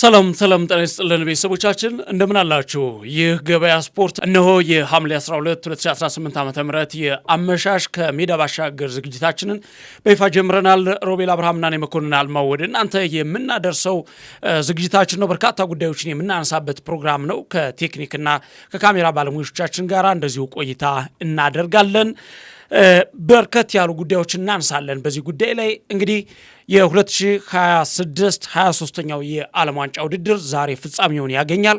ሰላም ጤና ይስጥልን ቤተሰቦቻችን እንደምን አላችሁ? ይህ ገበያ ስፖርት እነሆ የሐምሌ 12 2018 ዓ.ም የአመሻሽ ከሜዳ ባሻገር ዝግጅታችንን በይፋ ጀምረናል። ሮቤል አብርሃምና መኮንን አልማው ወደ እናንተ የምናደርሰው ዝግጅታችን ነው። በርካታ ጉዳዮችን የምናነሳበት ፕሮግራም ነው። ከቴክኒክና ከካሜራ ባለሙያዎቻችን ጋር እንደዚሁ ቆይታ እናደርጋለን። በርከት ያሉ ጉዳዮችን እናነሳለን። በዚህ ጉዳይ ላይ እንግዲህ የ2026 23ኛው የዓለም ዋንጫ ውድድር ዛሬ ፍጻሜውን ያገኛል።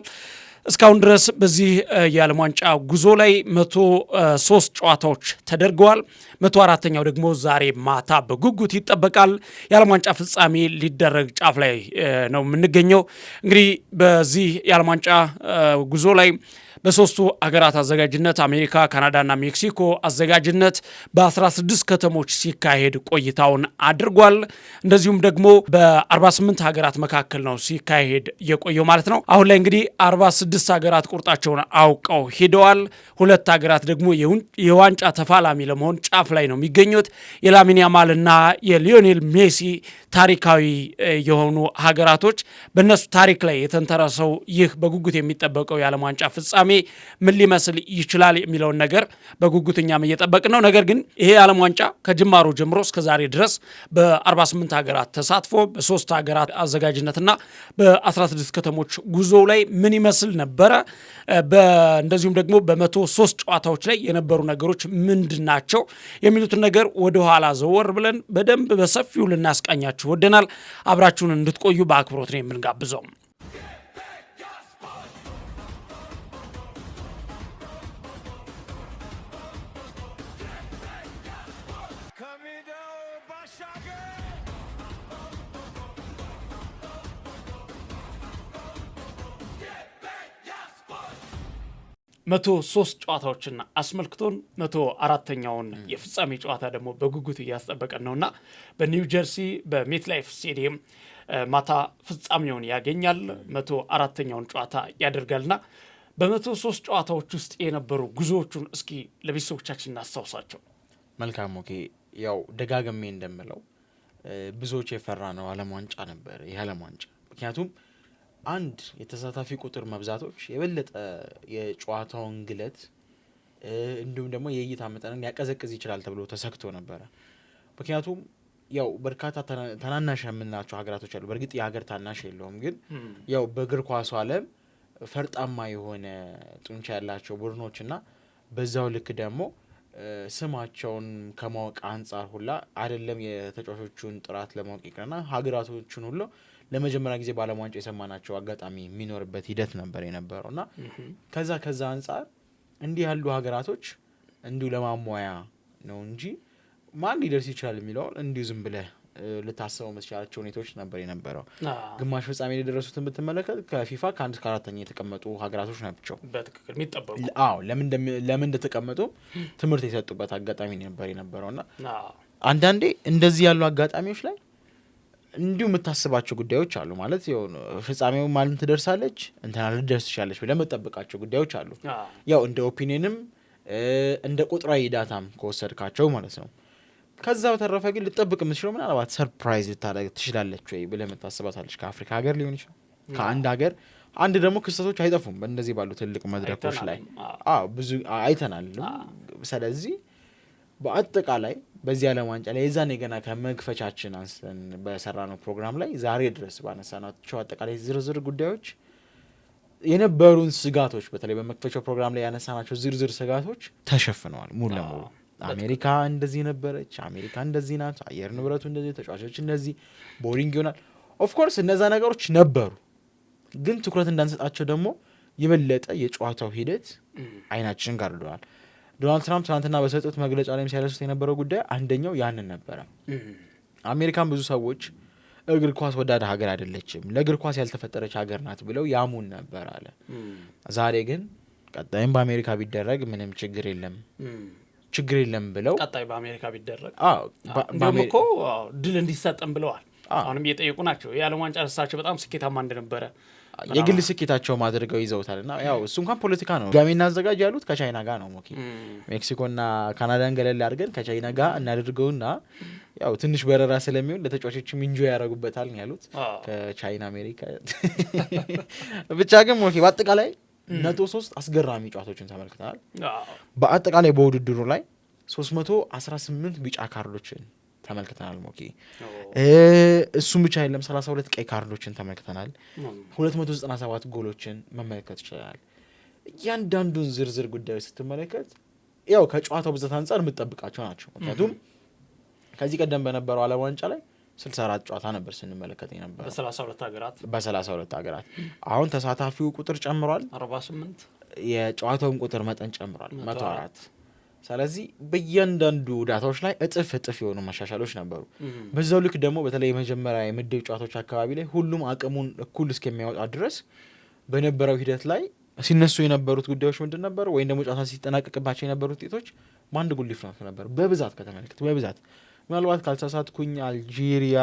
እስካሁን ድረስ በዚህ የዓለም ዋንጫ ጉዞ ላይ 103 ጨዋታዎች ተደርገዋል። 104ኛው ደግሞ ዛሬ ማታ በጉጉት ይጠበቃል። የዓለም ዋንጫ ፍጻሜ ሊደረግ ጫፍ ላይ ነው የምንገኘው። እንግዲህ በዚህ የዓለም ዋንጫ ጉዞ ላይ በሶስቱ አገራት አዘጋጅነት አሜሪካ፣ ካናዳና ሜክሲኮ አዘጋጅነት በ16 ከተሞች ሲካሄድ ቆይታውን አድርጓል። እንደዚሁም ደግሞ በ48 ሀገራት መካከል ነው ሲካሄድ የቆየው ማለት ነው። አሁን ላይ እንግዲህ 46 ሀገራት ቁርጣቸውን አውቀው ሄደዋል። ሁለት ሀገራት ደግሞ የዋንጫ ተፋላሚ ለመሆን ጫፍ ላይ ነው የሚገኙት። የላሚን ያማልና የሊዮኔል ሜሲ ታሪካዊ የሆኑ ሀገራቶች በእነሱ ታሪክ ላይ የተንተረሰው ይህ በጉጉት የሚጠበቀው የዓለም ዋንጫ ፍጻሜ ምን ሊመስል ይችላል የሚለውን ነገር በጉጉት እኛም እየጠበቅን ነው። ነገር ግን ይሄ የዓለም ዋንጫ ከጅማሩ ጀምሮ እስከ ዛሬ ድረስ በ48 ሀገራት ተሳትፎ በ3 ሀገራት አዘጋጅነትና በ16 ከተሞች ጉዞ ላይ ምን ይመስል ነበረ፣ እንደዚሁም ደግሞ በ103 ጨዋታዎች ላይ የነበሩ ነገሮች ምንድን ናቸው የሚሉትን ነገር ወደኋላ ዘወር ብለን በደንብ በሰፊው ልናስቃኛችሁ ወደናል። አብራችሁን እንድትቆዩ በአክብሮት ነው የምንጋብዘው። መቶ 3 ጨዋታዎችን አስመልክቶን 104ኛውን የፍጻሜ ጨዋታ ደግሞ በጉጉት እያስጠበቀን ነውና በኒው ጀርሲ በሜትላይፍ ስቴዲየም ማታ ፍጻሜውን ያገኛል። 104ኛውን ጨዋታ ያደርጋልና በ103 ጨዋታዎች ውስጥ የነበሩ ጉዞዎቹን እስኪ ለቤተሰቦቻችን እናስታውሳቸው። መልካም ኦኬ። ያው ደጋግሜ እንደምለው ብዙዎች የፈራ ነው ዓለም ዋንጫ ነበር ይህ ዓለም ዋንጫ። ምክንያቱም አንድ የተሳታፊ ቁጥር መብዛቶች የበለጠ የጨዋታውን ግለት እንዲሁም ደግሞ የእይታ መጠንን ያቀዘቅዝ ይችላል ተብሎ ተሰክቶ ነበረ። ምክንያቱም ያው በርካታ ተናናሽ የምንላቸው ሀገራቶች አሉ። በእርግጥ የሀገር ታናሽ የለውም፣ ግን ያው በእግር ኳሱ ዓለም ፈርጣማ የሆነ ጡንቻ ያላቸው ቡድኖችና በዛው ልክ ደግሞ ስማቸውን ከማወቅ አንጻር ሁላ አይደለም የተጫዋቾቹን ጥራት ለማወቅ ይቅርና ሀገራቶቹን ሁሉ ለመጀመሪያ ጊዜ በዓለም ዋንጫ የሰማናቸው አጋጣሚ የሚኖርበት ሂደት ነበር የነበረውና ከዛ አንጻር እንዲህ ያሉ ሀገራቶች እንዲሁ ለማሟያ ነው እንጂ ማን ሊደርስ ይችላል የሚለው እንዲሁ ዝም ብለህ ልታስበው መስቻላቸው ሁኔታዎች ነበር የነበረው። ግማሽ ፍጻሜ የደረሱትን ብትመለከት ከፊፋ ከ1 እስከ 4ኛ የተቀመጡ ሀገራቶች ናቸው። በትክክል የሚጠበቁ ለምን እንደተቀመጡ ትምህርት የሰጡበት አጋጣሚ ነበር የነበረውና አንዳንዴ እንደዚህ ያሉ አጋጣሚዎች ላይ እንዲሁ የምታስባቸው ጉዳዮች አሉ። ማለት ፍጻሜው ማለት ትደርሳለች እንትና ልደርስ ይችላልች ብለህ የምትጠብቃቸው ጉዳዮች አሉ። ያው እንደ ኦፒኒየንም እንደ ቁጥራዊ ዳታም ከወሰድካቸው ማለት ነው። ከዛ በተረፈ ግን ልጠብቅ የምትችለው ምናልባት ሰርፕራይዝ ልታደርግ ትችላለች ወይ ብለህ የምታስባታለች። ከአፍሪካ ሀገር ሊሆን ይችላል፣ ከአንድ ሀገር አንድ ደግሞ ክስተቶች አይጠፉም በእንደዚህ ባሉ ትልቅ መድረኮች ላይ ብዙ አይተናል። ስለዚህ በአጠቃላይ በዚህ ዓለም ዋንጫ ላይ የዛኔ ገና ከመግፈቻችን አንስተን በሰራነው ፕሮግራም ላይ ዛሬ ድረስ ባነሳናቸው አጠቃላይ ዝርዝር ጉዳዮች የነበሩን ስጋቶች፣ በተለይ በመክፈቻው ፕሮግራም ላይ ያነሳናቸው ዝርዝር ስጋቶች ተሸፍነዋል ሙሉ ለሙሉ። አሜሪካ እንደዚህ ነበረች፣ አሜሪካ እንደዚህ ናት፣ አየር ንብረቱ እንደዚህ፣ ተጫዋቾች እንደዚህ፣ ቦሪንግ ይሆናል። ኦፍ ኮርስ እነዛ ነገሮች ነበሩ፣ ግን ትኩረት እንዳንሰጣቸው ደግሞ የበለጠ የጨዋታው ሂደት አይናችን ጋርደዋል። ዶናልድ ትራምፕ ትናንትና በሰጡት መግለጫ ላይ ሲያነሱት የነበረው ጉዳይ አንደኛው ያንን ነበረ። አሜሪካን ብዙ ሰዎች እግር ኳስ ወዳድ ሀገር አይደለችም፣ ለእግር ኳስ ያልተፈጠረች ሀገር ናት ብለው ያሙን ነበር አለ። ዛሬ ግን ቀጣይም በአሜሪካ ቢደረግ ምንም ችግር የለም ብለው ቀጣይ በአሜሪካ ቢደረግ እንደውም እኮ ድል እንዲሰጠን ብለዋል። አሁንም እየጠየቁ ናቸው። የዓለም ዋንጫ እሳቸው በጣም ስኬታማ እንደነበረ የግል ስኬታቸው ማድረገው ይዘውታልና ያው እሱ እንኳን ፖለቲካ ነው። ጋሜ እናዘጋጅ ያሉት ከቻይና ጋር ነው። ሞኪ ሜክሲኮና ካናዳን ገለል አድርገን ከቻይና ጋር እናደርገውና ያው ትንሽ በረራ ስለሚሆን ለተጫዋቾችም ኢንጆይ ያደርጉበታል ያሉት ከቻይና አሜሪካ። ብቻ ግን ሞኪ በአጠቃላይ 103 አስገራሚ ጨዋታዎችን ተመልክተናል። በአጠቃላይ በውድድሩ ላይ 318 ቢጫ ካርዶችን ተመልክተናል። ሞኪ እሱም ብቻ አይደለም 32 ቀይ ካርዶችን ተመልክተናል። 297 ጎሎችን መመልከት ይችላል። እያንዳንዱን ዝርዝር ጉዳዮች ስትመለከት ያው ከጨዋታው ብዛት አንጻር የምትጠብቃቸው ናቸው። ምክንያቱም ከዚህ ቀደም በነበረው ዓለም ዋንጫ ላይ 64 ጨዋታ ነበር ስንመለከት ነበር በ32 ሀገራት። አሁን ተሳታፊው ቁጥር ጨምሯል፣ 48 የጨዋታውን ቁጥር መጠን ጨምሯል 104። ስለዚህ በእያንዳንዱ ዳታዎች ላይ እጥፍ የሆኑ መሻሻሎች ነበሩ። በዛው ልክ ደግሞ በተለይ የመጀመሪያ የምድብ ጨዋታዎች አካባቢ ላይ ሁሉም አቅሙን እኩል እስከሚያወጣ ድረስ በነበረው ሂደት ላይ ሲነሱ የነበሩት ጉዳዮች ምንድን ነበሩ? ወይም ደግሞ ጨዋታ ሲጠናቀቅባቸው የነበሩት ውጤቶች በአንድ ጎል ዲፍረንስ ነበር። በብዛት ከተመለከት ምናልባት ካልተሳሳትኩኝ አልጄሪያ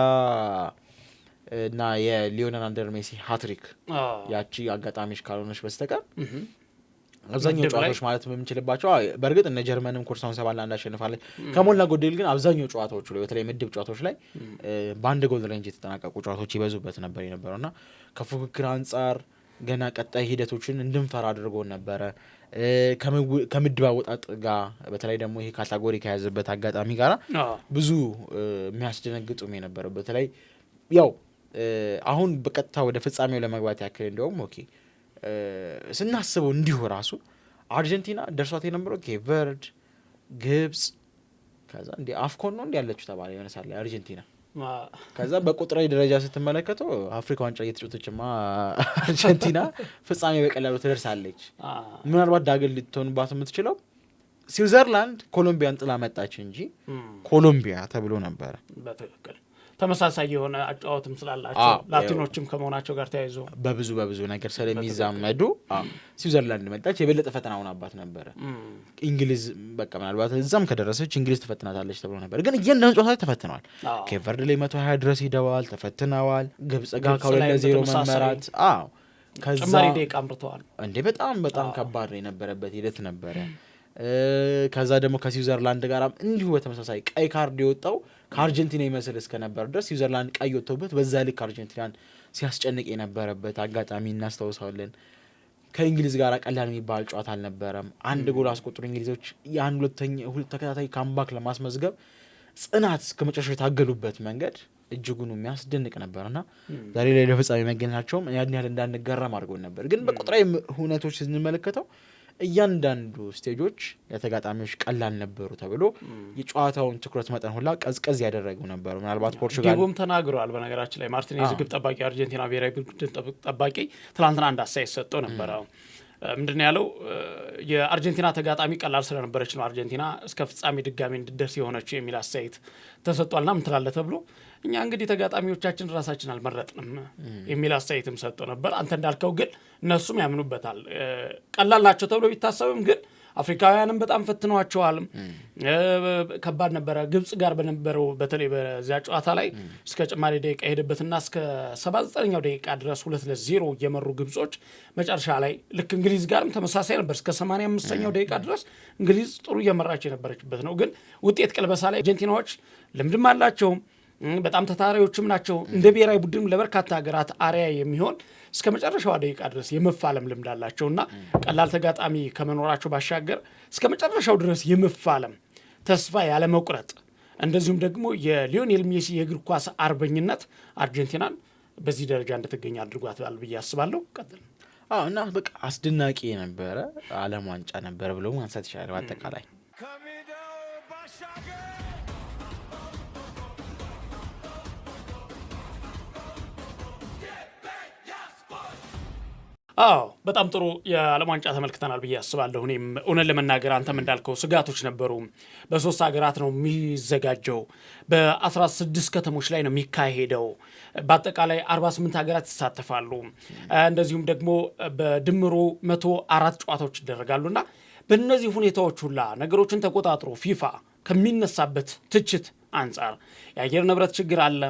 እና የሊዮኔል አንድሬ ሜሲ ሃትሪክ ያቺ አጋጣሚዎች ካልሆነች በስተቀር አብዛኛው ጨዋታዎች ማለት የምንችልባቸው በእርግጥ እነ ጀርመንም ኮርሳውን 7-1 አሸንፋለች። ከሞላ ጎደል ግን አብዛኛው ጨዋታዎቹ ላይ በተለይ ምድብ ጨዋታዎች ላይ በአንድ ጎል ሬንጅ የተጠናቀቁ ጨዋታዎች ይበዙበት ነበር የነበረውና ከፉክክር አንጻር ገና ቀጣይ ሂደቶችን እንድንፈራ አድርጎን ነበረ። ከምድብ አወጣጥ ጋር በተለይ ደግሞ ይሄ ካታጎሪ ከያዘበት አጋጣሚ ጋር ብዙ የሚያስደነግጡም የነበረው በተለይ ያው አሁን በቀጥታ ወደ ፍጻሜው ለመግባት ያክል እንደውም ኦኬ ስናስበው እንዲሁ ራሱ አርጀንቲና ደርሷት የነበረው ኬፕ ቨርድ፣ ግብጽ ከዛ እንደ አፍኮን ነው እንዲያለችው ተባለ የሆነሳለ አርጀንቲና። ከዛ በቁጥራዊ ደረጃ ስትመለከተው አፍሪካ ዋንጫ እየተጫወተችማ አርጀንቲና ፍጻሜ በቀላሉ ትደርሳለች። ምናልባት ዳግል ልትሆንባት የምትችለው ስዊዘርላንድ ኮሎምቢያን ጥላ መጣች እንጂ ኮሎምቢያ ተብሎ ነበረ። በትክክል ተመሳሳይ የሆነ አጫዋትም ስላላቸው ላቲኖችም ከመሆናቸው ጋር ተያይዞ በብዙ ነገር ስለሚዛመዱ ስዊዘርላንድ መጣች። የበለጠ ፈተናውን አባት ነበረ። እንግሊዝ በቃ ምናልባት እዛም ከደረሰች እንግሊዝ ተፈትናታለች ተብሎ ነበር። ግን እያንዳንዱ ጨዋታ ላይ ተፈትነዋል። ኬፕ ቨርድ ላይ 120 ድረስ ሂደዋል፣ ተፈትነዋል። ግብጽ ጋር ከ2-0 መመራት ከዛ ጭማሪ ደቂቃ አምርተዋል። እንዴ በጣም ከባድ ነው የነበረበት ሂደት ነበረ። ከዛ ደግሞ ከስዊዘርላንድ ጋር እንዲሁ በተመሳሳይ ቀይ ካርድ የወጣው ከአርጀንቲና ይመስል እስከነበር ድረስ ስዊዘርላንድ ቀይ ወጥቶበት በዛ ልክ አርጀንቲናን ሲያስጨንቅ የነበረበት አጋጣሚ እናስታውሳለን። ከእንግሊዝ ጋር ቀላል የሚባል ጨዋታ አልነበረም። አንድ ጎል አስቆጥሩ እንግሊዞች ያን ሁለት ተከታታይ ካምባክ ለማስመዝገብ ጽናት እስከመጨረሻው የታገሉበት መንገድ እጅጉን የሚያስደንቅ ነበርና ዛሬ ላይ ለፍጻሜ መገኘታቸውም ያን ያህል እንዳንገረም አድርጎን ነበር። ግን በቁጥራዊ ሁነቶች ስንመለከተው እያንዳንዱ ስቴጆች የተጋጣሚዎች ቀላል ነበሩ ተብሎ የጨዋታውን ትኩረት መጠን ሁላ ቀዝቀዝ ያደረጉ ነበሩ። ምናልባት ፖርቹጋል ዲጎም ተናግሯል። በነገራችን ላይ ማርቲኔዝ ግብ ጠባቂ አርጀንቲና ብሔራዊ ቡድን ጠባቂ ትላንትና አንድ አስተያየት ሰጥቶ ነበር። ምንድን ያለው የአርጀንቲና ተጋጣሚ ቀላል ስለነበረች ነው አርጀንቲና እስከ ፍጻሜ ድጋሚ እንድደርስ የሆነችው የሚል አስተያየት ተሰጥቷልና ምን ትላለህ ተብሎ እኛ እንግዲህ ተጋጣሚዎቻችን ራሳችን አልመረጥንም የሚል አስተያየትም ሰጥቶ ነበር። አንተ እንዳልከው ግን እነሱም ያምኑበታል። ቀላል ናቸው ተብሎ ቢታሰብም ግን አፍሪካውያንም በጣም ፈትነዋቸዋል። ከባድ ነበረ። ግብጽ ጋር በነበረው በተለይ በዚያ ጨዋታ ላይ እስከ ጭማሪ ደቂቃ ሄደበትና እስከ 79ኛው ደቂቃ ድረስ 2-0 እየመሩ ግብጾች መጨረሻ ላይ ልክ እንግሊዝ ጋርም ተመሳሳይ ነበር። እስከ 85ኛው ደቂቃ ድረስ እንግሊዝ ጥሩ እየመራች የነበረችበት ነው። ግን ውጤት ቅልበሳ ላይ አርጀንቲናዎች ልምድም አላቸው፣ በጣም ተታራዮችም ናቸው። እንደ ብሔራዊ ቡድን ለበርካታ ሀገራት አርያ የሚሆን እስከ መጨረሻው ደቂቃ ድረስ የመፋለም ልምድ አላቸውና ቀላል ተጋጣሚ ከመኖራቸው ባሻገር እስከ መጨረሻው ድረስ የመፋለም ተስፋ ያለ መቁረጥ እንደዚሁም ደግሞ የሊዮኔል ሜሲ የእግር ኳስ አርበኝነት አርጀንቲናን በዚህ ደረጃ እንድትገኝ አድርጓታል ብዬ አስባለሁ። ቀጥል። እና በቃ አስደናቂ የነበረ ዓለም ዋንጫ ነበር ብሎ ማንሳት ይችላል። በአጠቃላይ በጣም ጥሩ የዓለም ዋንጫ ተመልክተናል ብዬ አስባለሁ። እኔም እውነት ለመናገር አንተም እንዳልከው ስጋቶች ነበሩ። በ3 ሀገራት ነው የሚዘጋጀው፣ በ16 ከተሞች ላይ ነው የሚካሄደው። በአጠቃላይ 48 ሀገራት ይሳተፋሉ። እንደዚሁም ደግሞ በድምሩ 104 ጨዋታዎች ይደረጋሉና በእነዚህ ሁኔታዎች ሁላ ነገሮችን ተቆጣጥሮ ፊፋ ከሚነሳበት ትችት አንጻር የአየር ንብረት ችግር አለ፣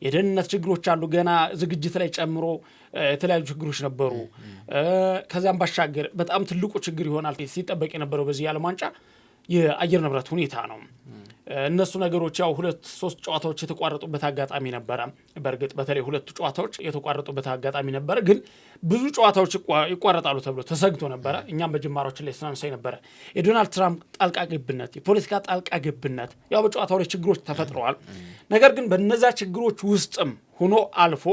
የደህንነት ችግሮች አሉ። ገና ዝግጅት ላይ ጨምሮ የተለያዩ ችግሮች ነበሩ። ከዛም ባሻገር በጣም ትልቁ ችግር ይሆናል ሲጠበቅ የነበረው በዚህ የዓለም ዋንጫ የአየር ንብረት ሁኔታ ነው። እነሱ ነገሮች ያው 2-3 ጨዋታዎች የተቋረጡበት አጋጣሚ ነበረ። በእርግጥ በተለይ 2 ጨዋታዎች የተቋረጡበት አጋጣሚ ነበረ። ግን ብዙ ጨዋታዎች ይቋረጣሉ ተብሎ ተሰግቶ ነበረ። እኛም በጅማሮችን ላይ ስናነሳይ ነበረ የዶናልድ ትራምፕ ጣልቃ ገብነት፣ የፖለቲካ ጣልቃ ገብነት ያው በጨዋታው ላይ ችግሮች ተፈጥረዋል። ነገር ግን በነዛ ችግሮች ውስጥም ሆኖ አልፎ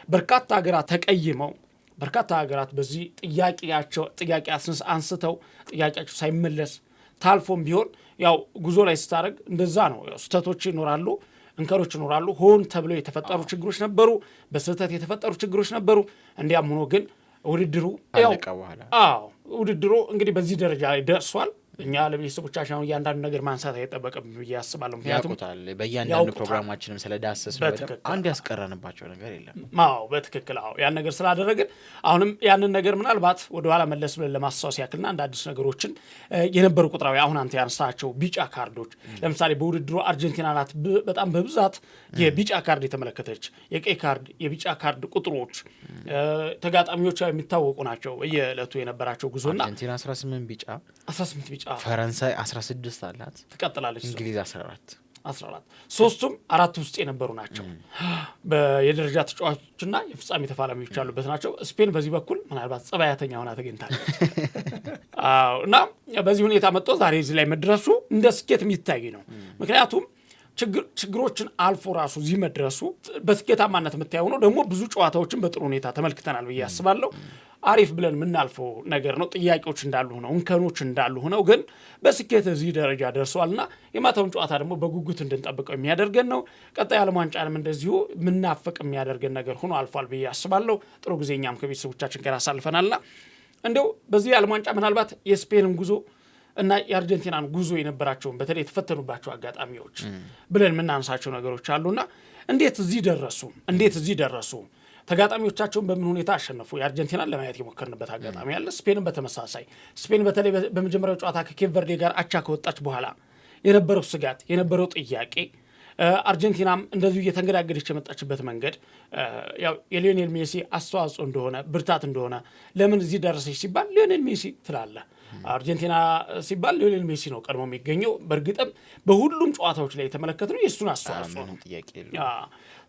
በርካታ ሀገራት ተቀይመው በርካታ ሀገራት በዚህ ጥያቄ አንስተው ጥያቄያቸው ሳይመለስ ታልፎም ቢሆን ያው ጉዞ ላይ ስታደርግ እንደዛ ነው። ስህተቶች ይኖራሉ፣ እንከሮች ይኖራሉ። ሆን ተብለው የተፈጠሩ ችግሮች ነበሩ፣ በስህተት የተፈጠሩ ችግሮች ነበሩ። እንዲያም ሆኖ ግን ውድድሩ እንግዲህ በዚህ ደረጃ ላይ ደርሷል። እኛ ለቤተሰቦቻችን አሁን እያንዳንዱ ነገር ማንሳት አይጠበቅም ብዬ አስባለሁ። ምክንያቱም ያውቁታል። በእያንዳንዱ ፕሮግራማችንም ስለዳሰስ አንድ ያስቀረንባቸው ነገር የለም። በትክክል ያን ነገር ስላደረግን አሁንም ያንን ነገር ምናልባት ወደኋላ መለስ ብለን ለማስታወስ ያክልና አንድ አዲስ ነገሮችን የነበሩ ቁጥራዊ አሁን አንተ ያነሳቸው ቢጫ ካርዶች ለምሳሌ በውድድሩ አርጀንቲና ናት በጣም በብዛት የቢጫ ካርድ የተመለከተች። የቀይ ካርድ የቢጫ ካርድ ቁጥሮች ተጋጣሚዎች የሚታወቁ ናቸው። በየዕለቱ የነበራቸው ጉዞና አርጀንቲና 18 ቢጫ ፈረንሳይ 16 አላት፣ ትቀጥላለች። እንግሊዝ 14 ሶስቱም 4 ውስጥ የነበሩ ናቸው። የደረጃ ተጫዋቾችና የፍጻሜ ተፋላሚዎች ያሉበት ናቸው። ስፔን በዚህ በኩል ምናልባት ጸባያተኛ ሆና ተገኝታለች። እና በዚህ ሁኔታ መጥቶ ዛሬ እዚህ ላይ መድረሱ እንደ ስኬት የሚታይ ነው። ምክንያቱም ችግሮችን አልፎ ራሱ እዚህ መድረሱ በስኬታማነት የምታየው ነው። ደግሞ ብዙ ጨዋታዎችን በጥሩ ሁኔታ ተመልክተናል ብዬ አስባለሁ። አሪፍ ብለን የምናልፈው ነገር ነው። ጥያቄዎች እንዳሉ ሆነው እንከኖች እንዳሉ ሆነው ግን በስኬት እዚህ ደረጃ ደርሰዋልና የማታውን ጨዋታ ደግሞ በጉጉት እንድንጠብቀው የሚያደርገን ነው። ቀጣይ ዓለም ዋንጫንም እንደዚሁ ምናፍቅ የሚያደርገን ነገር ሆኖ አልፏል ብዬ አስባለሁ። ጥሩ ጊዜ እኛም ከቤተሰቦቻችን ጋር አሳልፈናልና እንደው በዚህ ዓለም ዋንጫ ምናልባት የስፔንን ጉዞ እና የአርጀንቲናን ጉዞ የነበራቸውን በተለይ የተፈተኑባቸው አጋጣሚዎች ብለን የምናነሳቸው ነገሮች አሉና እንዴት እዚህ ደረሱ? ተጋጣሚዎቻቸውን በምን ሁኔታ አሸነፉ? የአርጀንቲናን ለማየት የሞከርንበት አጋጣሚ አለ። ስፔንን በተመሳሳይ ስፔን በተለይ በመጀመሪያው ጨዋታ ከኬፕ ቨርዴ ጋር አቻ ከወጣች በኋላ የነበረው ስጋት የነበረው ጥያቄ አርጀንቲናም እንደዚሁ እየተንገዳገደች የመጣችበት መንገድ ያው የሊዮኔል ሜሲ አስተዋጽኦ እንደሆነ ብርታት እንደሆነ ለምን እዚህ ደረሰች ሲባል ሊዮኔል ሜሲ ትላለህ። አርጀንቲና ሲባል ሊዮኔል ሜሲ ነው ቀድሞ የሚገኘው። በእርግጥም በሁሉም ጨዋታዎች ላይ የተመለከትነው የእሱን አስተዋጽኦ ነው።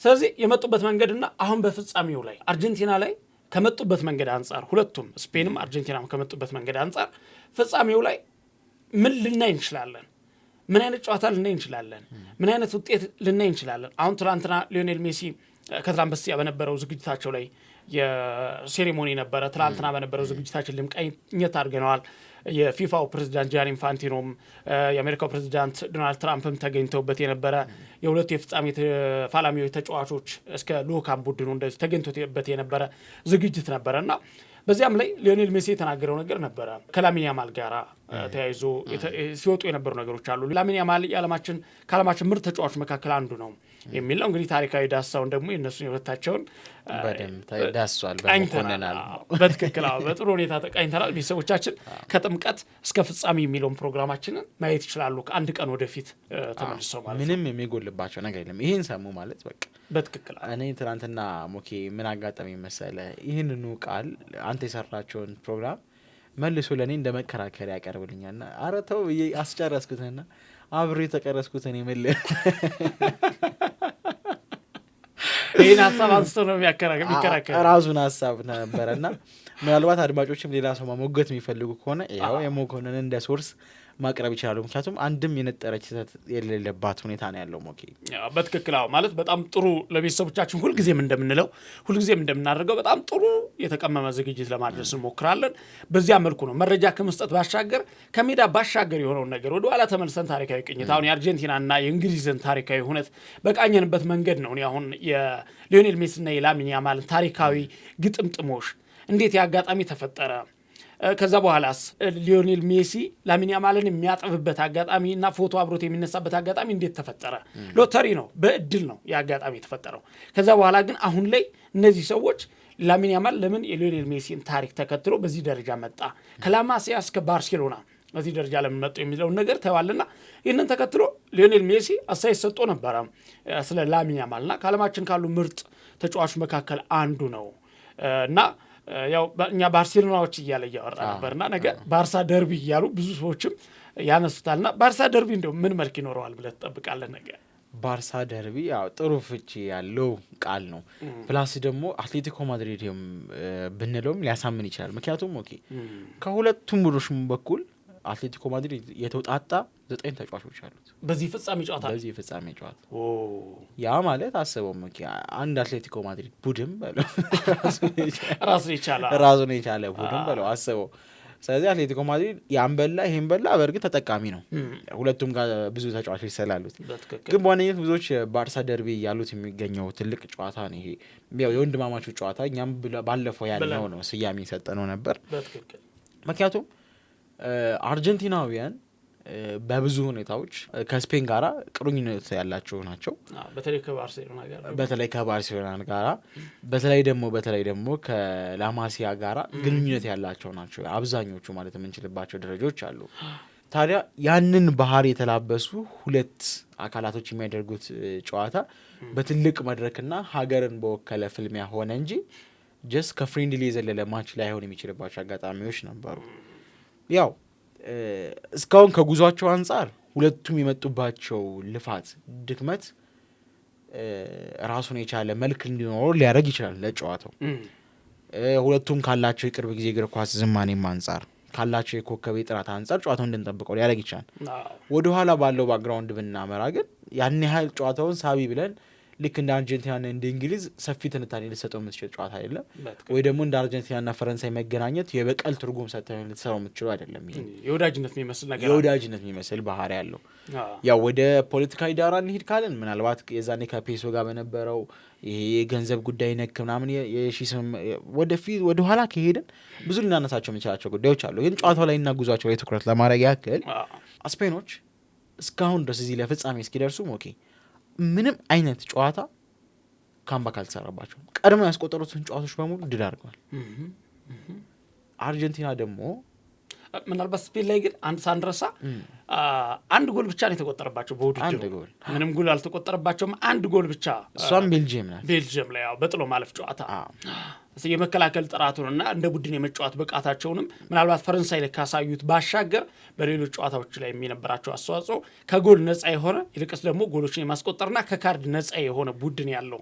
ስለዚህ የመጡበት መንገድና አሁን በፍጻሜው ላይ አርጀንቲና ላይ ከመጡበት መንገድ አንጻር ሁለቱም ስፔንም አርጀንቲናም ከመጡበት መንገድ አንጻር ፍጻሜው ላይ ምን ልናይ እንችላለን? ምን አይነት ጨዋታ ልናይ እንችላለን? ምን አይነት ውጤት ልናይ እንችላለን? አሁን ትናንትና ሊዮኔል ሜሲ ከትላንት በስቲያ በነበረው ዝግጅታቸው ላይ የሴሬሞኒ ነበረ። ትላንትና በነበረው ዝግጅታችን ልምቃኝነት አድርገነዋል። የፊፋው ፕሬዚዳንት ጂያኒ ኢንፋንቲኖም የአሜሪካው ፕሬዚዳንት ዶናልድ ትራምፕም ተገኝተውበት የነበረ የሁለቱ የፍጻሜ ተፋላሚዎች ተጫዋቾች እስከ ልኡካን ቡድኑ እንደዚህ ተገኝቶበት የነበረ ዝግጅት ነበረና በዚያም ላይ ሊዮኔል ሜሲ የተናገረው ነገር ነበረ። ከላሚን ያማል ጋር ተያይዞ ሲወጡ የነበሩ ነገሮች አሉ። ላሚን ያማል ከዓለማችን ምርጥ ተጫዋቾች መካከል አንዱ ነው የሚል ነው። እንግዲህ ታሪካዊ ዳሳውን ደግሞ የእነሱን የሁለታቸውን በደንብ ዳሷል፣ በመኮንናል። በትክክል በጥሩ ሁኔታ ተቃኝተናል። ቤተሰቦቻችን ከጥምቀት እስከ ፍጻሜ የሚለውን ፕሮግራማችንን ማየት ይችላሉ። ከአንድ ቀን ወደፊት ተመልሰው ማለት ምንም የሚጎልባቸው ነገር የለም። ይህን ሰሙ ማለት በቃ በትክክል። እኔ ትናንትና ሞኬ ምን አጋጣሚ መሰለ፣ ይህንኑ ቃል አንተ የሰራቸውን ፕሮግራም መልሶ ለእኔ እንደ መከራከሪያ ያቀርብልኛልና ኧረ ተው አስጨረስኩትና አብሬ የተቀረስኩትን የምል ይህን ሀሳብ አንስቶ ነው የሚከራከር ራሱን ሀሳብ ነበረና ምናልባት አድማጮችም ሌላ ሰው ማሞገት የሚፈልጉ ከሆነ ያው የሞኮንን እንደ ሶርስ ማቅረብ ይችላሉ። ምክንያቱም አንድም የነጠረች ስህተት የሌለባት ሁኔታ ነው ያለው ሞኬ። በትክክል ማለት በጣም ጥሩ ለቤተሰቦቻችን ሁልጊዜም እንደምናደርገው በጣም ጥሩ የተቀመመ ዝግጅት ለማድረስ እንሞክራለን። በዚያ መልኩ ነው መረጃ ከመስጠት ባሻገር ከሜዳ ባሻገር የሆነውን ነገር ወደ ኋላ ተመልሰን ታሪካዊ ቅኝት አሁን የአርጀንቲናና የእንግሊዝን ታሪካዊ ሁነት በቃኘንበት መንገድ ነው። አሁን የሊዮኔል ሜሲና የላሚን ያማልን ታሪካዊ ግጥምጥሞሽ እንዴት ያጋጣሚ ተፈጠረ፣ ከዛ በኋላስ ሊዮኔል ሜሲ ላሚን ያማልን የሚያጠፍበት አጋጣሚ እና ፎቶ አብሮት የሚነሳበት አጋጣሚ እንዴት ተፈጠረ? ሎተሪ ነው፣ በእድል ነው የአጋጣሚ የተፈጠረው። ከዛ በኋላ ግን አሁን ላይ እነዚህ ሰዎች ላሚን ያማል ለምን የሊዮኔል ሜሲን ታሪክ ተከትሎ በዚህ ደረጃ መጣ? ከላማሲያ እስከ ባርሴሎና እዚህ ደረጃ ለምን መጡ የሚለውን ነገር ተባልና ይህንን ተከትሎ ሊዮኔል ሜሲ አስተያየት ሰጥቶ ነበረ ስለ ላሚን ያማልና ከዓለማችን ካሉ ምርጥ ተጫዋቾች መካከል አንዱ ነው እና ያው እኛ ባርሴሎናዎች እያለ እያወራ ነበርና ነገ ባርሳ ደርቢ እያሉ ብዙ ሰዎችም ያነሱታልና ባርሳ ደርቢ እንደው ምን መልክ ይኖረዋል ብለህ ትጠብቃለህ? ነገ ባርሳ ደርቢ ያው ጥሩ ፍቺ ያለው ቃል ነው። ፕላስ ደግሞ አትሌቲኮ ማድሪድም ብንለውም ሊያሳምን ይችላል። ምክንያቱም ኦኬ ከሁለቱም ቡድኖች በኩል አትሌቲኮ ማድሪድ የተውጣጣ 9 ተጫዋቾች አሉት በዚህ ፍጻሜ ጨዋታ። ያ ማለት አስበው አንድ አትሌቲኮ ማድሪድ ቡድን በለው ራሱን የቻለ ቡድን በለው አስበው። ስለዚህ አትሌቲኮ ማድሪድ ያን በላ ይሄን በላ በእርግጥ ተጠቃሚ ነው ሁለቱም ጋር ብዙ ተጫዋቾች ስላሉት። ግን በዋነኝነት ብዙዎች ባርሳ ደርቢ ያሉት የሚገኘው ትልቅ ጨዋታ ነው ይሄ የወንድማማቹ ጨዋታ። እኛም ባለፈው ያለው ነው ስያሜ የሰጠነው ነበር። ምክንያቱም አርጀንቲናውያን በብዙ ሁኔታዎች ከስፔን ጋራ ቅሩኝነት ያላቸው ናቸው። በተለይ ከባርሴሎና ጋራ በተለይ ደግሞ ከላማሲያ ጋራ ግንኙነት ያላቸው ናቸው አብዛኞቹ ማለት የምንችልባቸው ደረጃዎች አሉ። ታዲያ ያንን ባህር የተላበሱ ሁለት አካላቶች የሚያደርጉት ጨዋታ በትልቅ መድረክና ሀገርን በወከለ ፍልሚያ ሆነ እንጂ ጀስት ከፍሬንድሊ የዘለለ ማች ላይሆን የሚችልባቸው አጋጣሚዎች ነበሩ። ያው እስካሁን ከጉዟቸው አንጻር ሁለቱም የመጡባቸው ልፋት ድክመት ራሱን የቻለ መልክ እንዲኖረው ሊያደርግ ይችላል ለጨዋታው። ሁለቱም ካላቸው የቅርብ ጊዜ እግር ኳስ ዝማኔም አንጻር ካላቸው የኮከብ ጥራት አንጻር ጨዋታውን እንድንጠብቀው ሊያደርግ ይችላል። ወደኋላ ባለው ባክግራውንድ ብናመራ ግን ያን ያህል ጨዋታውን ሳቢ ብለን ልክ እንደ አርጀንቲናና እንደ እንግሊዝ ሰፊ ትንታኔ ልሰጠው የምትችል ጨዋታ አይደለም። ወይ ደግሞ እንደ አርጀንቲናና ፈረንሳይ መገናኘት የበቀል ትርጉም ሰጥተው ልትሰራው የምትችለው አይደለም። ይሄ የወዳጅነት የሚመስል ባህሪ ያለው ያው ወደ ፖለቲካዊ ዳራ እንሂድ ካለን ምናልባት የዛኔ ከፔሶ ጋር በነበረው ይሄ የገንዘብ ጉዳይ ነክ ምናምን የሺስም ወደ ኋላ ከሄድን ብዙ ልናነሳቸው የምንችላቸው ጉዳዮች አሉ። ግን ጨዋታው ላይ እና ጉዟቸው ላይ ትኩረት ለማድረግ ያክል ስፔኖች እስካሁን ድረስ እዚህ ለፍጻሜ እስኪደርሱ ኦኬ ምንም አይነት ጨዋታ ካምባክ አልተሰራባቸው ቀድሞ ያስቆጠሩትን ጨዋታዎች በሙሉ ድል አድርገዋል። አርጀንቲና ደግሞ ምናልባት ስፔን ላይ ግን አንድ ሳንረሳ አንድ ጎል ብቻ ነው የተቆጠረባቸው በውድድሩ ምንም ጎል አልተቆጠረባቸውም። አንድ ጎል ብቻ እሷም ቤልጅየም ላይ ያው በጥሎ ማለፍ ጨዋታ የመከላከል ጥራቱንና እንደ ቡድን የመጫወት ብቃታቸውንም ምናልባት ፈረንሳይ ላይ ካሳዩት ባሻገር በሌሎች ጨዋታዎች ላይ የሚነበራቸው አስተዋጽኦ ከጎል ነፃ የሆነ ይልቅስ ደግሞ ጎሎችን የማስቆጠርና ከካርድ ነፃ የሆነ ቡድን ያለው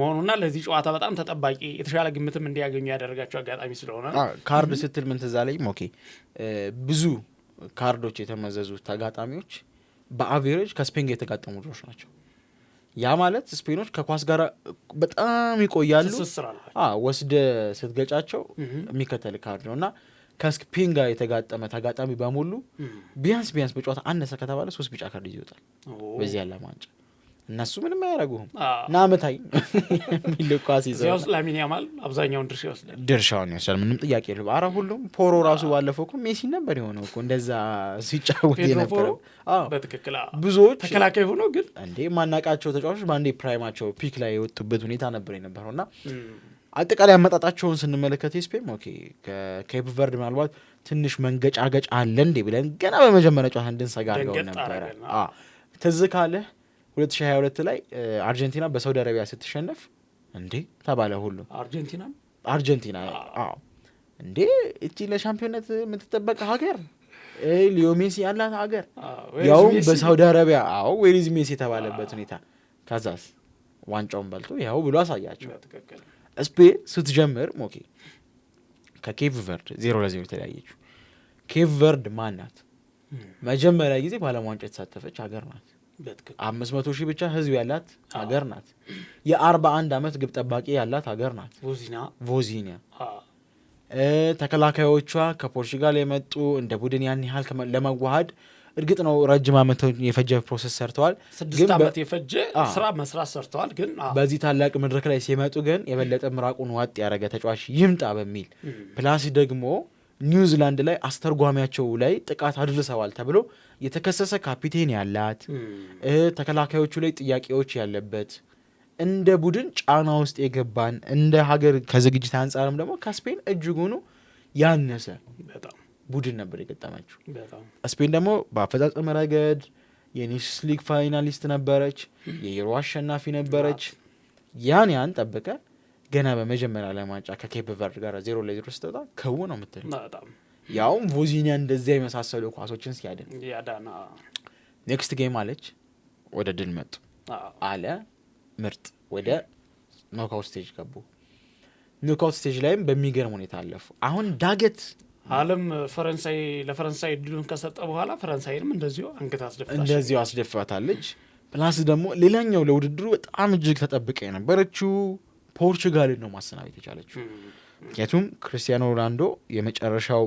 መሆኑና ለዚህ ጨዋታ በጣም ተጠባቂ የተሻለ ግምትም እንዲያገኙ ያደረጋቸው አጋጣሚ ስለሆነ ካርድ ስትል ምን ትዝ አለኝ ኦኬ ብዙ ካርዶች የተመዘዙ ተጋጣሚዎች በአቬሬጅ ከስፔን ጋር የተጋጠሙ ልጆች ናቸው። ያ ማለት ስፔኖች ከኳስ ጋር በጣም ይቆያሉ። ወስደ ስትገጫቸው የሚከተል ካርድ ነውና ከስፔን ጋር የተጋጠመ ተጋጣሚ በሙሉ ቢያንስ በጨዋታ አነሰ ከተባለ 3 ቢጫ ካርድ ይወጣል በዚህ ያለ ማንጫ። እነሱ ምንም አያረጉም ናመታይ የሚል ኳስ ይዘው ላሚን ያማል አብዛኛውን ድርሻውን ይወስዳል። ምንም ጥያቄ የለም። አረ ሁሉም ፖሮ ራሱ ባለፈው እኮ ሜሲ ነበር የሆነው እኮ እንደዛ ሲጫወት የነበረው። በትክክል ብዙዎች ተከላካይ ሆኖ ግን እንዴ ማናቃቸው ተጫዋቾች በአንዴ ፕራይማቸው ፒክ ላይ የወጡበት ሁኔታ ነበር የነበረውና አጠቃላይ አመጣጣቸውን ስንመለከት ስፔን ኦኬ ከኬፕ ቨርድ ምናልባት ትንሽ መንገጫገጭ አለ እንዴ ብለን ገና በመጀመሪያ ጨዋታ እንድንሰጋ አድርገው ነበር። ትዝ ካለህ 2022 ላይ አርጀንቲና በሳውዲ አረቢያ ስትሸነፍ እንዴ ተባለ ሁሉ አርጀንቲና እንዴ እቺ ለሻምፒዮንነት የምትጠበቅ ሀገር ሊዮ ሜሲ ያላት ሀገር ያው በሳውዲ አረቢያ ዌሪዝ ሜሲ የተባለበት ሁኔታ ከዛስ ዋንጫውን በልቶ ያው ብሎ አሳያቸው። ስፔን ስትጀምር ኦኬ ከኬፕ ቨርድ 0-0 ተለያየችው። ኬፕ ቨርድ ማናት? መጀመሪያ ጊዜ በዓለም ዋንጫ የተሳተፈች ሀገር ናት። 500,000 ብቻ ህዝብ ያላት ሀገር ናት። የ41 ዓመት ግብ ጠባቂ ያላት ሀገር ናት ቮዚኒያ። ተከላካዮቿ ከፖርቹጋል የመጡ እንደ ቡድን ያን ያህል ለመዋሃድ እርግጥ ነው ረጅም ዓመት የፈጀ ፕሮሰስ ሰርተዋል። 6 ዓመት የፈጀ ስራ መስራት ሰርተዋል። ግን በዚህ ታላቅ መድረክ ላይ ሲመጡ ግን የበለጠ ምራቁን ዋጥ ያደረገ ተጫዋች ይምጣ በሚል ፕላስ ደግሞ ኒውዚላንድ ላይ አስተርጓሚያቸው ላይ ጥቃት አድርሰዋል ተብሎ የተከሰሰ ካፒቴን ያላት ተከላካዮቹ ላይ ጥያቄዎች ያለበት እንደ ቡድን ጫና ውስጥ የገባን እንደ ሀገር ከዝግጅት አንጻርም ደግሞ ከስፔን እጅጉኑ ያነሰ ቡድን ነበር የገጠመችው። ስፔን ደግሞ በአፈጻጸም ረገድ የኔሽንስ ሊግ ፋይናሊስት ነበረች፣ የዩሮ አሸናፊ ነበረች። ያን ጠብቀ ገና በመጀመሪያ ዓለም ዋንጫ ከኬፕ ቨርድ ጋር 0-0 ስትወጣ ከው ነው የምትል። ያውም ቮዚኒያ እንደዚያ የመሳሰሉ ኳሶችን ሲያድን ኔክስት ጌም አለች ወደ ድል መጡ አለ ምርጥ ወደ ኖክአውት ስቴጅ ገቡ። ኖክአውት ስቴጅ ላይም በሚገርም ሁኔታ አለፉ። አሁን ዳገት ዓለም ለፈረንሳይ ድሉን ከሰጠ በኋላ ፈረንሳይንም እንደዚሁ አስደፍታለች። ፕላስ ደግሞ ሌላኛው ለውድድሩ በጣም እጅግ ተጠብቀ የነበረችው ፖርቹጋልን ነው ማሰናበት የቻለችው። ምክንያቱም ክርስቲያኖ ሮናልዶ የመጨረሻው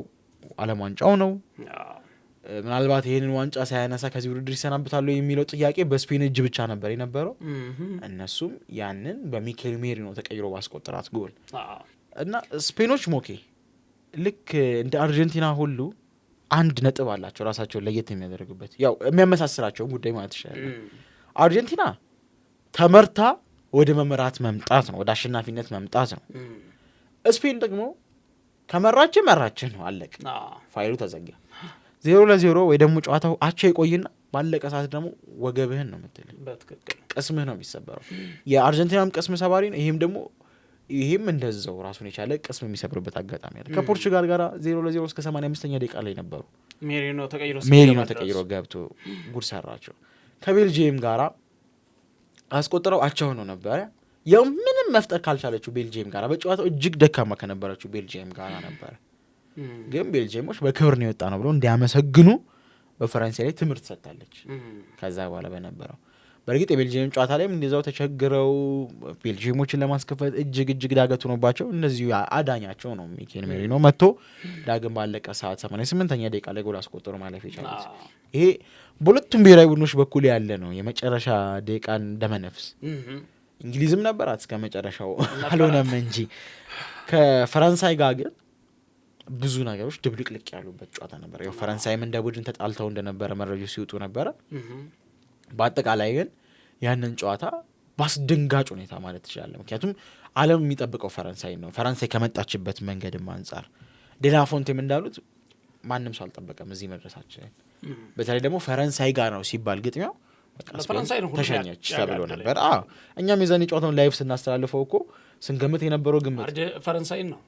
ዓለም ዋንጫው ነው። ምናልባት ይህንን ዋንጫ ሳያነሳ ከዚህ ውድድር ይሰናብታሉ የሚለው ጥያቄ በስፔን እጅ ብቻ ነበር የነበረው። እነሱም ያንን በሚኬል ሜሪኖ ተቀይሮ ባስቆጠራት ጎል እና ስፔኖች ሞኬ ልክ እንደ አርጀንቲና ሁሉ አንድ ነጥብ አላቸው ራሳቸውን ለየት የሚያደርግበት ያው የሚያመሳስራቸው ጉዳይ ማለት ይችላል። አርጀንቲና ተመርታ ወደ መመራት መምጣት ነው፣ ወደ አሸናፊነት መምጣት ነው። ስፔን ደግሞ መራችን ነው፣ አለቅ ፋይሉ ተዘጋ 0-0 ወይ ደግሞ ጨዋታው አቻ ይቆይና ባለቀ ሰዓት ደግሞ ወገብህን ነው የምትል፣ ቅስምህ ነው የሚሰበረው። የአርጀንቲናም ቅስም ሰባሪ ነው። ይሄም እንደዛው ራሱን የቻለ ቅስም የሚሰብርበት አጋጣሚ አለ። ከፖርቹጋል ጋር 0-0 እስከ 85ኛ ደቂቃ ላይ ነበሩ። ሜሪኖ ተቀይሮ ገብቶ ጉድ ሰራቸው። ከቤልጂየም ጋራ አስቆጥረው አቻ ሆነው ነበረ። ያው ምንም መፍጠር ካልቻለችው ቤልጂየም ጋራ በጨዋታው እጅግ ደካማ ከነበረችው ቤልጂየም ጋራ ነበረ። ግን ቤልጂየሞች በክብር ነው የወጣ ነው ብሎ እንዲያመሰግኑ በፈረንሳይ ላይ ትምህርት ሰጥታለች። ከዛ በኋላ በነበረው በእርግጥ የቤልጂየም ጨዋታ ላይም እንደዛው ተቸግረው ቤልጂየሞችን ለማስከፈት እጅግ ዳገት ሆኖባቸው እነዚሁ አዳኛቸው ነው ሚኬል ሜሪኖ መጥቶ ዳግም ባለቀ ሰዓት 88ኛ ደቂቃ ላይ ጎል አስቆጥሮ ማለፍ የቻሉት። ይሄ በሁለቱም ብሔራዊ ቡድኖች በኩል ያለ ነው የመጨረሻ ደቂቃን ደመነፍስ። እንግሊዝም ነበራት እስከ መጨረሻው አልሆነም እንጂ ከፈረንሳይ ጋር ግን ብዙ ነገሮች ድብልቅልቅ ያሉበት ጨዋታ ነበር። ያው ፈረንሳይም እንደ ቡድን ተጣልተው እንደነበረ መረጃዎች ሲወጡ ነበረ። በአጠቃላይ ግን ያንን ጨዋታ በአስደንጋጭ ሁኔታ ማለት ትችላለህ። ምክንያቱም ዓለም የሚጠብቀው ፈረንሳይ ነው። ፈረንሳይ ከመጣችበት መንገድም አንጻር ዴላ ፎንቴም እንዳሉት ማንም ሰው አልጠበቀም እዚህ መድረሳችን። በተለይ ደግሞ ፈረንሳይ ጋር ነው ሲባል ግጥሚያው ተሸኘች ተብሎ ነበር። እኛም የዛኔ ጨዋታውን ላይቭ ስናስተላልፈው እኮ ስንገምት የነበረው ፈረንሳይን ነው።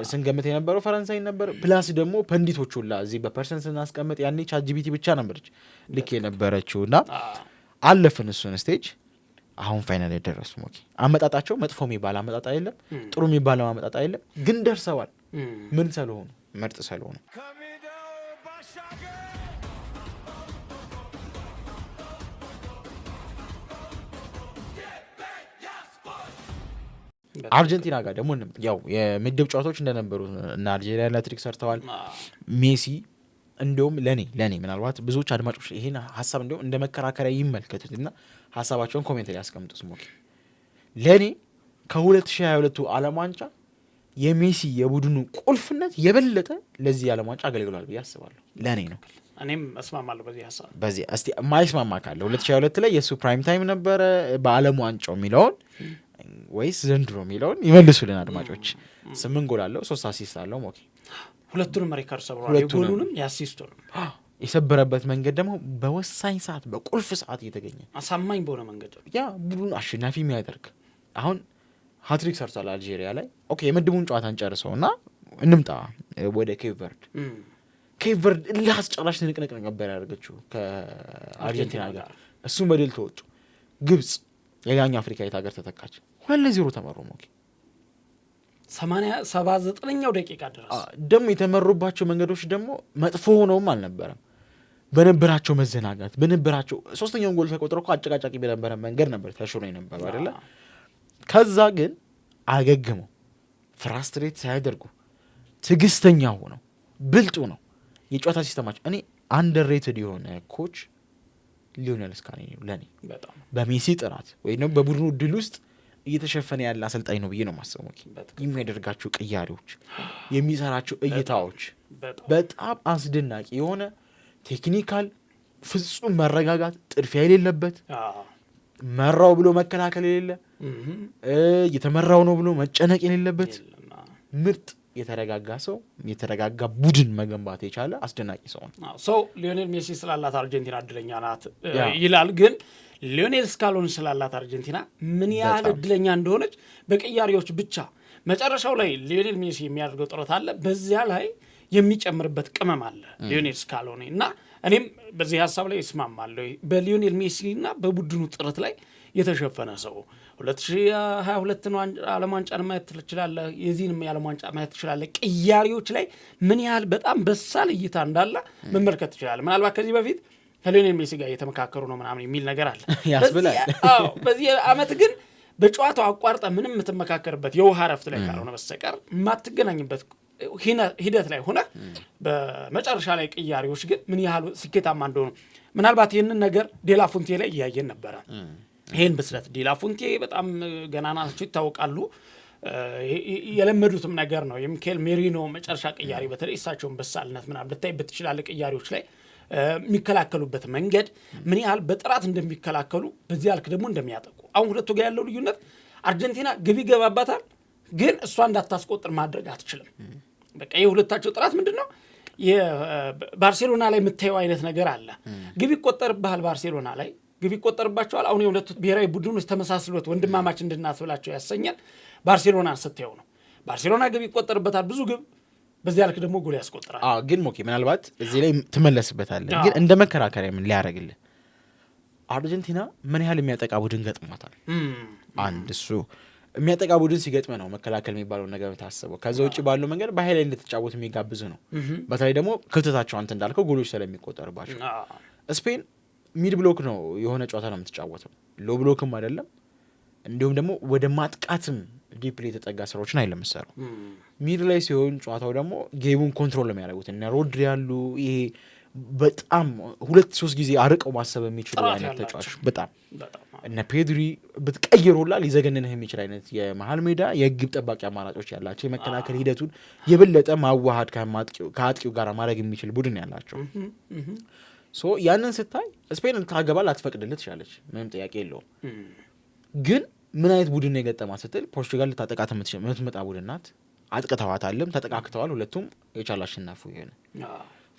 ስንገምት የነበረው ፈረንሳይን ነበር። ፕላስ ደግሞ ፐንዲቶቹ ሁላ እዚህ በፐርሰንት ስናስቀምጥ ያኔ ቻትጂፒቲ ብቻ ነበረች ልክ የነበረችው እና አለፍን እሱን ስቴጅ። አሁን ፋይናል የደረሱ ሞኬ አመጣጣቸው መጥፎ የሚባል አመጣጣ የለም፣ ጥሩ የሚባል አመጣጣ የለም። ግን ደርሰዋል። ምን ስለሆኑ? ምርጥ ስለሆኑ። አርጀንቲና ጋር ደግሞ ያው የምድብ ጨዋታዎች እንደነበሩ እና አልጄሪያ ላትሪክ ሰርተዋል። ሜሲ እንደውም ለኔ ምናልባት ብዙዎች አድማጮች ይሄን ሐሳብ እንደውም እንደ መከራከሪያ ይመልከቱትና ሐሳባቸውን ኮሜንት ላይ ያስቀምጡት። ሞኬ ለኔ ከ2022 ዓለም ዋንጫ የሜሲ የቡድኑ ቁልፍነት የበለጠ ለዚህ ዓለም ዋንጫ አገልግሏል ብዬ አስባለሁ። ለኔ ነው። እኔም እስማማለሁ በዚህ ሐሳብ። በዚህ እስቲ ማይስማማ ካለ 2022 ላይ የሱ ፕራይም ታይም ነበረ በዓለም ዋንጫው የሚለውን ወይስ ዘንድሮ የሚለውን ይመልሱልን አድማጮች። 8 ጎል አለው፣ 3 አሲስት አለው። ሞኬ ሁለቱንም ሪከርድ ሰብሯል። የጎሉንም የአሲስቱንም የሰበረበት መንገድ ደግሞ በወሳኝ ሰዓት በቁልፍ ሰዓት እየተገኘ አሳማኝ በሆነ መንገድ ያ ቡድኑ አሸናፊ የሚያደርግ አሁን ሃትሪክ ሰርቷል አልጄሪያ ላይ። ኦኬ የምድቡን ጨዋታን ጨርሰውና እንምጣ ወደ ኬፕ ቨርድ። ኬፕ ቨርድ ለአስጨራሽ ትንቅንቅ ነበር ያደርገችው ከአርጀንቲና ጋር። እሱም በድል ተወጡ። ግብጽ የጋኛ አፍሪካዊት ሀገር ተተካች። 2-0 ተመሩ። ሞኬ 79ኛው ደቂቃ ድረስ ደግሞ የተመሩባቸው መንገዶች ደግሞ መጥፎ ሆነውም አልነበረም። በነበራቸው መዘናጋት በነበራቸው ሶስተኛውን ጎል ተቆጥሮ አጨቃጫቂ በነበረ መንገድ ነበር ተሽሮ የነበረው አይደለ። ከዛ ግን አገግመው ፍራስትሬት ሳያደርጉ ትዕግስተኛ ሆነው ብልጡ ነው የጨዋታ ሲስተማቸው። እኔ አንደርሬትድ የሆነ ኮች ሊዮኔል ስካሎኒ ነው ለኔ በሜሲ ጥራት ወይ ነው በቡድኑ ድል ውስጥ እየተሸፈነ ያለ አሰልጣኝ ነው ብዬ ነው ማሰበው። የሚያደርጋቸው ቅያሬዎች፣ የሚሰራቸው እይታዎች በጣም አስደናቂ የሆነ ቴክኒካል፣ ፍጹም መረጋጋት፣ ጥድፊያ የሌለበት፣ መራው ብሎ መከላከል የሌለ፣ እየተመራው ነው ብሎ መጨነቅ የሌለበት ምርጥ የተረጋጋ ሰው የተረጋጋ ቡድን መገንባት የቻለ አስደናቂ ሰው ነው። ሰው ሊዮኔል ሜሲ ስላላት አርጀንቲና እድለኛ ናት ይላል። ግን ሊዮኔል ስካሎኒ ስላላት አርጀንቲና ምን ያህል እድለኛ እንደሆነች በቅያሪዎች ብቻ መጨረሻው ላይ ሊዮኔል ሜሲ የሚያደርገው ጥረት አለ፣ በዚያ ላይ የሚጨምርበት ቅመም አለ ሊዮኔል ስካሎኒ እና እኔም በዚህ ሀሳብ ላይ እስማማለሁ። በሊዮኔል ሜሲ እና በቡድኑ ጥረት ላይ የተሸፈነ ሰው 2022 ነው ዓለም ዋንጫን ማየት ትችላለህ፣ የዚህንም የዓለም ዋንጫ ማየት ትችላለህ። ቅያሪዎች ላይ ምን ያህል በጣም በሳል እይታ እንዳለ መመልከት ትችላለህ። ምናልባት ከዚህ በፊት ከሊዮኔል ሜሲ ጋር እየተመካከሩ ነው ምናምን የሚል ነገር አለ ያስብላል። በዚህ ዓመት ግን በጨዋታው አቋርጠ ምንም የምትመካከርበት የውሃ ረፍት ላይ ካልሆነ በስተቀር የማትገናኝበት ሂደት ላይ ሆነ በመጨረሻ ላይ ቅያሪዎች ግን ምን ያህል ስኬታማ እንደሆኑ ምናልባት ይህንን ነገር ዴላ ፉንቴ ላይ እያየን ነበረ። ይህን ብስለት ዴላ ፉንቴ በጣም ገናና ናቸው ይታወቃሉ። የለመዱትም ነገር ነው። የሚካኤል ሜሪኖ መጨረሻ ቅያሪ በተለይ እሳቸውን በሳልነት ምናምን ልታይበት ትችላለህ። ቅያሪዎች ላይ የሚከላከሉበት መንገድ ምን ያህል በጥራት እንደሚከላከሉ በዚህ ያልክ ደግሞ እንደሚያጠቁ። አሁን ሁለቱ ጋር ያለው ልዩነት አርጀንቲና ግብ ይገባባታል፣ ግን እሷ እንዳታስቆጥር ማድረግ አትችልም። በቃ የሁለታቸው ጥራት ምንድነው? የባርሴሎና ላይ የምታየው አይነት ነገር አለ። ግብ ይቆጠርብሃል፣ ባርሴሎና ላይ ግብ ይቆጠርባቸዋል። አሁን የሁለቱ ብሔራዊ ቡድኖች ተመሳስሎት ወንድማማች እንድናስብላቸው ያሰኛል። ባርሴሎና ስትየው ነው ባርሴሎና ግብ ይቆጠርበታል ብዙ ግብ፣ በዚያ ልክ ደግሞ ጎል ያስቆጥራል። ግን ሞኬ ምናልባት እዚህ ላይ ትመለስበታለህ። ግን እንደ መከራከሪያ ምን ሊያደርግልህ አርጀንቲና ምን ያህል የሚያጠቃ ቡድን ገጥሟታል። አንድ እሱ የሚያጠቃ ቡድን ሲገጥመ ነው መከላከል የሚባለውን ነገር ታስበው። ከዛ ውጭ ባለው መንገድ በኃይል ላይ እንድትጫወት የሚጋብዝ ነው። በተለይ ደግሞ ክፍተታቸው አንተ እንዳልከው ጎሎች ስለሚቆጠርባቸው ስፔን ሚድ ብሎክ ነው የሆነ ጨዋታ ነው የምትጫወተው፣ ሎ ብሎክም አይደለም። እንዲሁም ደግሞ ወደ ማጥቃትም ዲፕሊ የተጠጋ ስራዎችን አይለምሰሩ። ሚድ ላይ ሲሆን ጨዋታው ደግሞ ጌሙን ኮንትሮል የሚያደርጉት እነ ሮድሪ ያሉ ይሄ በጣም 2-3 ጊዜ አርቀው ማሰብ የሚችሉ አይነት ተጫዋች በጣም እነ ፔድሪ ብትቀይሩላ ሊዘገንንህ የሚችል አይነት የመሀል ሜዳ የግብ ጠባቂ አማራጮች ያላቸው የመከላከል ሂደቱን የበለጠ ማዋሃድ ከአጥቂው ጋር ማድረግ የሚችል ቡድን ያላቸው። ሶ ያንን ስታይ ስፔን ታገባ ላትፈቅድልህ ትችላለች፣ ምንም ጥያቄ የለውም። ግን ምን አይነት ቡድን ነው የገጠማት ስትል ፖርቹጋል ልታጠቃት የምትመጣ ቡድን ናት። አጥቅተዋታልም፣ ተጠቃቅተዋል። ሁለቱም የቻሉ አሸናፊ የሆነ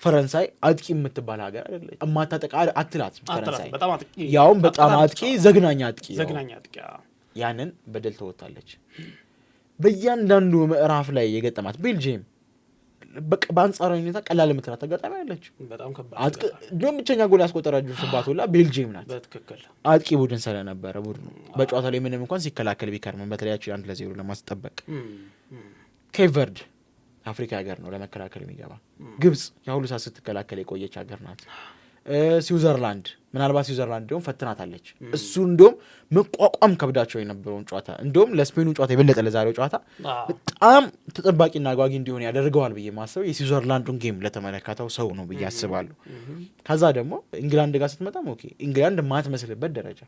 ፈረንሳይ አጥቂ የምትባል ሀገር አይደለች። እማታጠቃ አትላት ፈረንሳይ፣ ያውም በጣም አጥቂ ዘግናኛ አጥቂ ያንን በደል ተወጣለች። በእያንዳንዱ ምዕራፍ ላይ የገጠማት ቤልጅየም በአንጻራዊነታ ቀላል የምትላት አጋጣሚ አለች። እንዲሁም ብቸኛ ጎል ያስቆጠረችባት ሁላ ቤልጅየም ናት። አጥቂ ቡድን ስለነበረ ቡድኑ በጨዋታ ላይ ምንም እንኳን ሲከላከል ቢከርም በተለያቸው 1-0 ለማስጠበቅ ኬፕ ቨርድ አፍሪካ ሀገር ነው ለመከላከል የሚገባ። ግብጽ ያሁሉ ሰዓት ስትከላከል የቆየች ሀገር ናት። ስዊዘርላንድ ምናልባት ስዊዘርላንድ እንዲሁም ፈትናታለች። እሱ እንዲሁም መቋቋም ከብዳቸው የነበረውን ጨዋታ እንዲሁም ለስፔኑ ጨዋታ የበለጠ ለዛሬው ጨዋታ በጣም ተጠባቂና አጓጊ እንዲሆን ያደርገዋል ብዬ ማስበው የስዊዘርላንዱን ጌም ለተመለከተው ሰው ነው ብዬ አስባለሁ። ከዛ ደግሞ ኢንግላንድ ጋር ስትመጣም ኦኬ ኢንግላንድ ማትመስልበት ደረጃ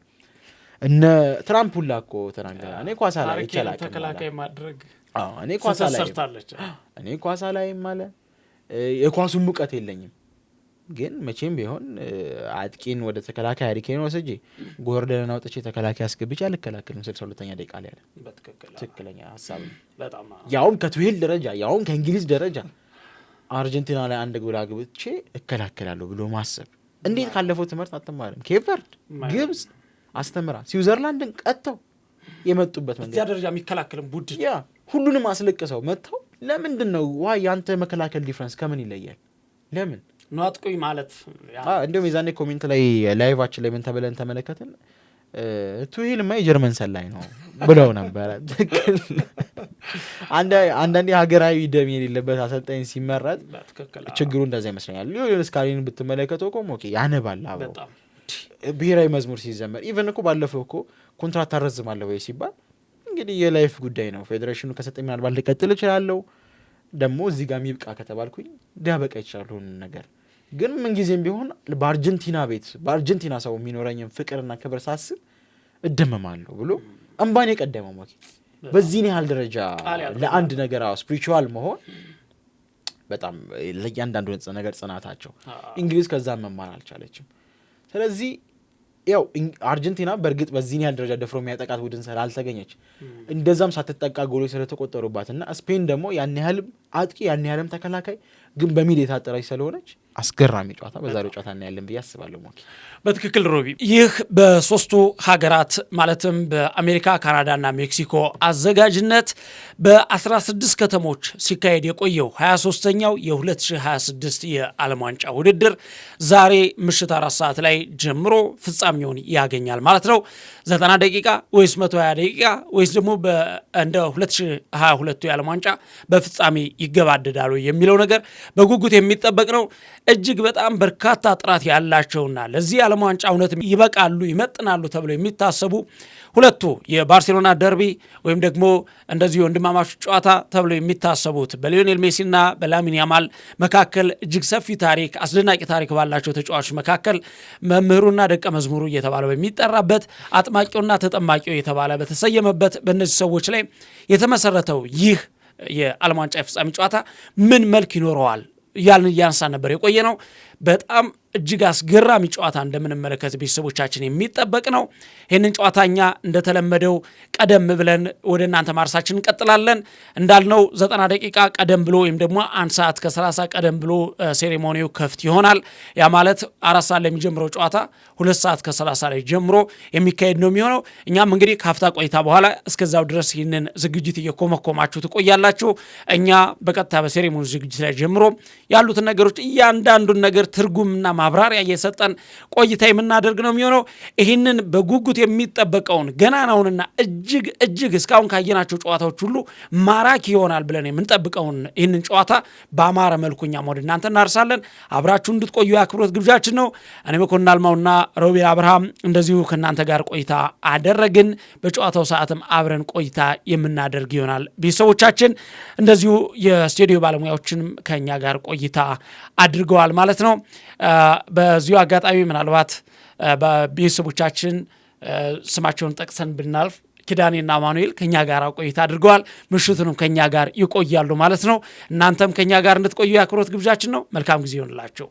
እነ ትራምፕ ሁላ እኮ ተናገረ። እኔ ኳሳ ላይ ይቻላል ተከላካይ ማድረግ እኔ ኳሳ ላይ ማለ የኳሱን ሙቀት የለኝም። ግን መቼም ቢሆን አጥቂን ወደ ተከላካይ አሪኬን ወሰጂ ጎርደን አውጥቼ ተከላካይ አስገብቼ አልከላከልም 62ኛ ደቂቃ ላይ አለ። ትክክለኛ ሐሳብ በጣም ያውም ከቱሄል ደረጃ ያውም ከእንግሊዝ ደረጃ አርጀንቲና ላይ አንድ ጎል አግብቼ እከላከላለሁ ብሎ ማሰብ እንዴት ካለፈው ትምህርት አትማርም? ኬፕ ቨርድ፣ ግብጽ አስተምራ ስዊዘርላንድን ቀጥተው የመጡበት መንገድ እዚያ ደረጃ የሚከላከልም ቡድን ያ ሁሉንም አስለቅሰው መጥተው ለምንድን ነው ያንተ መከላከል ዲፍረንስ ከምን ይለያል? ለምን ነው አጥቆይ ማለት እንደውም የዛኔ ኮሜንት ላይ ላይቫችን ላይ ምን ተብለን ተመለከትን ቱሄልማ የጀርመን ሰላይ ነው ብለው ነበረ። አንዳንዴ ሀገራዊ ደም የሌለበት አሰልጣኝ ሲመረጥ ችግሩ እንደዛ ይመስለኛል። ሊዮኔል ስካሎኒ ብትመለከተው እኮ ኦኬ ያነባል አብሮ ብሔራዊ መዝሙር ሲዘመር ኢቨን እኮ ባለፈው እኮ ኮንትራት ታረዝማለህ ወይ ሲባል እንግዲህ የላይፍ ጉዳይ ነው። ፌዴሬሽኑ ከሰጠኝ ምናልባት ልቀጥል እችላለሁ፣ ደግሞ እዚህ ጋር የሚብቃ ከተባልኩኝ ሊያበቃ ይችላል ሁሉ ነገር። ግን ምንጊዜም ቢሆን በአርጀንቲና ቤት በአርጀንቲና ሰው የሚኖረኝን ፍቅርና ክብር ሳስብ እደመማለሁ ብሎ እንባን የቀደመው ሞኬ በዚህን ያህል ደረጃ ለአንድ ነገር ስፒሪቹዋል መሆን በጣም ለእያንዳንዱ ነገር ጽናታቸው። እንግሊዝ ከዛ መማር አልቻለችም። ስለዚህ ያው አርጀንቲና በእርግጥ በዚህ ያህል ደረጃ ደፍሮ የሚያጠቃት ቡድን ስላልተገኘች እንደዛም ሳትጠቃ ጎሎች ስለተቆጠሩባትና ስፔን ደግሞ ያን ያህል አጥቂ ያን ያህልም ተከላካይ ግን በሚል የታጠረች ስለሆነች አስገራሚ ጨዋታ በዛሬው ጨዋታ እናያለን ብዬ አስባለሁ። ሞኪ በትክክል ሮቢ። ይህ በሶስቱ ሀገራት ማለትም በአሜሪካ ካናዳና ሜክሲኮ አዘጋጅነት በ16 ከተሞች ሲካሄድ የቆየው 23ኛው የ2026 የዓለም ዋንጫ ውድድር ዛሬ ምሽት 4 ሰዓት ላይ ጀምሮ ፍጻሜውን ያገኛል ማለት ነው። 90 ደቂቃ ወይስ 120 ደቂቃ ወይስ ደግሞ እንደ 2022 የዓለም ዋንጫ በፍጻሜ ይገባደዳሉ የሚለው ነገር በጉጉት የሚጠበቅ ነው። እጅግ በጣም በርካታ ጥራት ያላቸውና ለዚህ የዓለም ዋንጫ እውነትም ይበቃሉ ይመጥናሉ ተብለው የሚታሰቡ ሁለቱ የባርሴሎና ደርቢ ወይም ደግሞ እንደዚህ ወንድማማች ጨዋታ ተብለው የሚታሰቡት በሊዮኔል ሜሲና በላሚን ያማል መካከል እጅግ ሰፊ ታሪክ አስደናቂ ታሪክ ባላቸው ተጫዋቾች መካከል መምህሩና ደቀ መዝሙሩ እየተባለ በሚጠራበት አጥማቂውና ተጠማቂው የተባለ በተሰየመበት በእነዚህ ሰዎች ላይ የተመሰረተው ይህ የዓለም ዋንጫ የፍጻሜ ጨዋታ ምን መልክ ይኖረዋል እያልን እያነሳ ነበር የቆየ ነው። በጣም እጅግ አስገራሚ ጨዋታ እንደምንመለከት ቤተሰቦቻችን የሚጠበቅ ነው። ይህንን ጨዋታኛ እንደተለመደው ቀደም ብለን ወደ እናንተ ማርሳችን እንቀጥላለን። እንዳልነው 90 ደቂቃ ቀደም ብሎ ወይም ደግሞ 1 ሰዓት ከ30 ቀደም ብሎ ሴሬሞኒው ከፍት ይሆናል። ያ ማለት 4 ሰዓት ለሚጀምረው ጨዋታ 2 ሰዓት ከ30 ላይ ጀምሮ የሚካሄድ ነው የሚሆነው። እኛም እንግዲህ ካፍታ ቆይታ በኋላ እስከዛው ድረስ ይህንን ዝግጅት እየኮመኮማችሁ ትቆያላችሁ። እኛ በቀጥታ በሴሬሞኒ ዝግጅት ላይ ጀምሮ ያሉትን ነገሮች እያንዳንዱን ነገር ትርጉምና ማብራሪያ እየሰጠን ቆይታ የምናደርግ ነው የሚሆነው። ይህንን በጉጉት የሚጠበቀውን ገናናውንና እጅግ እስካሁን ካየናቸው ጨዋታዎች ሁሉ ማራኪ ይሆናል ብለን የምንጠብቀውን ይህንን ጨዋታ በአማረ መልኩ እኛም ወደ እናንተ እናርሳለን። አብራችሁ እንድትቆዩ የአክብሮት ግብዣችን ነው። እኔ መኮንን አልማውና ሮቤል አብርሃም እንደዚሁ ከእናንተ ጋር ቆይታ አደረግን። በጨዋታው ሰዓትም አብረን ቆይታ የምናደርግ ይሆናል። ቤተሰቦቻችን እንደዚሁ የስቱዲዮ ባለሙያዎችንም ከእኛ ጋር ቆይታ አድርገዋል ማለት ነው። በዚሁ አጋጣሚ ምናልባት በቤተሰቦቻችን ስማቸውን ጠቅሰን ብናልፍ ኪዳኔና ማኑኤል ከኛ ጋር ቆይታ አድርገዋል። ምሽቱንም ከኛ ጋር ይቆያሉ ማለት ነው። እናንተም ከኛ ጋር እንድትቆዩ የአክብሮት ግብዣችን ነው። መልካም ጊዜ ይሆንላችሁ።